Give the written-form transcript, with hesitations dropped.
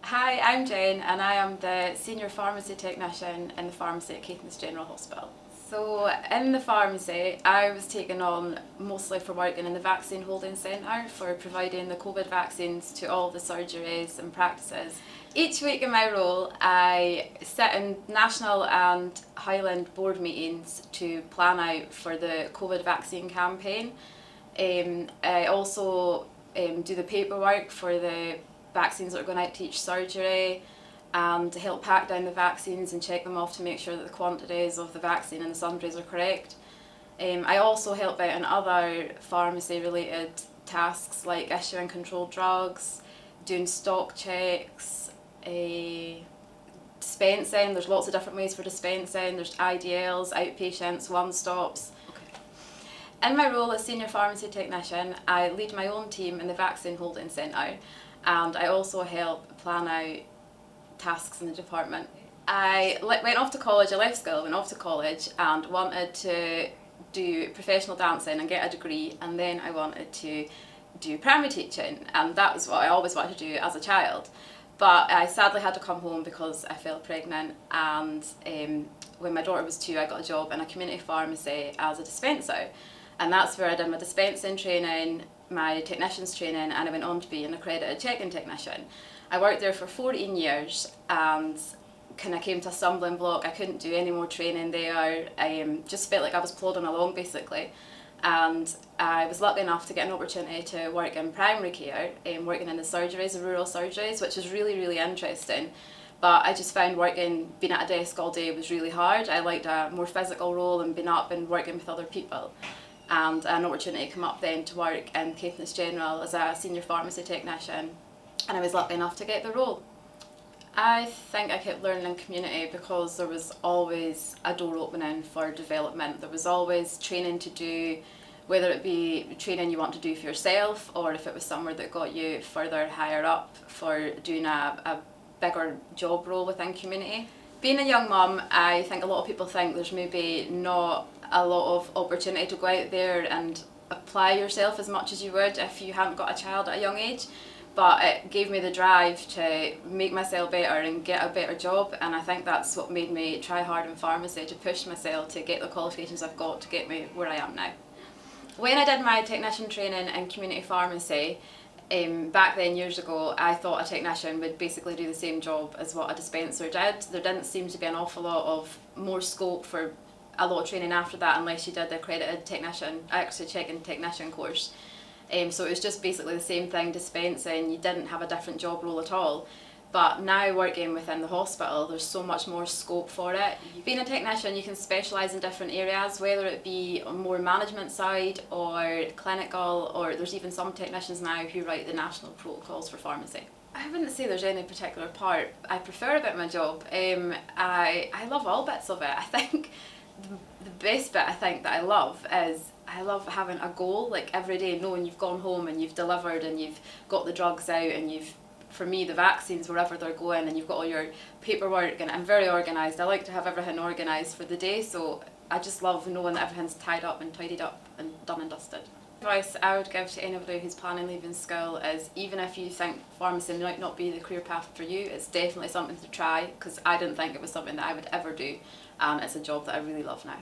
Hi, I'm Jen and I am the Senior Pharmacy Technician in the pharmacy at Caithness General Hospital. So in the pharmacy I was taken on mostly for working in the vaccine holding centre for providing the COVID vaccines to all the surgeries and practices. Each week in my role I sit in national and Highland board meetings to plan out for the COVID vaccine campaign. I also do the paperwork for the vaccines that are going out to each surgery and to help pack down the vaccines and check them off to make sure that the quantities of the vaccine and the sundries are correct. I also help out in other pharmacy related tasks like issuing controlled drugs, doing stock checks, dispensing. There's lots of different ways for dispensing. There's IDLs, outpatients, one-stops. In my role as Senior Pharmacy Technician, I lead my own team in the Vaccine Holding Centre and I also help plan out tasks in the department. I went off to college, I left school, went off to college and wanted to do professional dancing and get a degree, and then I wanted to do primary teaching, and that was what I always wanted to do as a child. But I sadly had to come home because I fell pregnant, and when my daughter was 2 I got a job in a community pharmacy as a dispenser. And that's where I did my dispensing training, my technician's training, and I went on to be an accredited check-in technician. I worked there for 14 years and kind of came to a stumbling block. I couldn't do any more training there. I just felt like I was plodding along basically. And I was lucky enough to get an opportunity to work in primary care, working in the surgeries, the rural surgeries, which was really, really interesting. But I just found being at a desk all day was really hard. I liked a more physical role and being up and working with other people. And an opportunity came up then to work in Caithness General as a senior pharmacy technician, and I was lucky enough to get the role. I think I kept learning in community because there was always a door opening for development. There was always training to do, whether it be training you want to do for yourself or if it was somewhere that got you further higher up for doing a bigger job role within community. Being a young mum, I think a lot of people think there's maybe not a lot of opportunity to go out there and apply yourself as much as you would if you hadn't got a child at a young age. But it gave me the drive to make myself better and get a better job, and I think that's what made me try hard in pharmacy, to push myself to get the qualifications I've got to get me where I am now. When I did my technician training in community pharmacy, back then years ago, I thought a technician would basically do the same job as what a dispenser did. There didn't seem to be an awful lot of more scope for a lot of training after that unless you did the accredited technician, actually check-in technician course. So it was just basically the same thing, dispensing. You didn't have a different job role at all. But now working within the hospital, there's so much more scope for it. Being a technician, you can specialise in different areas, whether it be on more management side or clinical, or there's even some technicians now who write the national protocols for pharmacy. I wouldn't say there's any particular part I prefer about my job. I love all bits of it. I think the best bit that I love is I love having a goal, like every day knowing you've gone home and you've delivered and you've got the drugs out and for me, the vaccines wherever they're going, and you've got all your paperwork, and I'm very organised. I like to have everything organised for the day, so I just love knowing that everything's tied up and tidied up and done and dusted. Advice I would give to anybody who's planning leaving school is, even if you think pharmacy might not be the career path for you, it's definitely something to try, because I didn't think it was something that I would ever do, and it's a job that I really love now.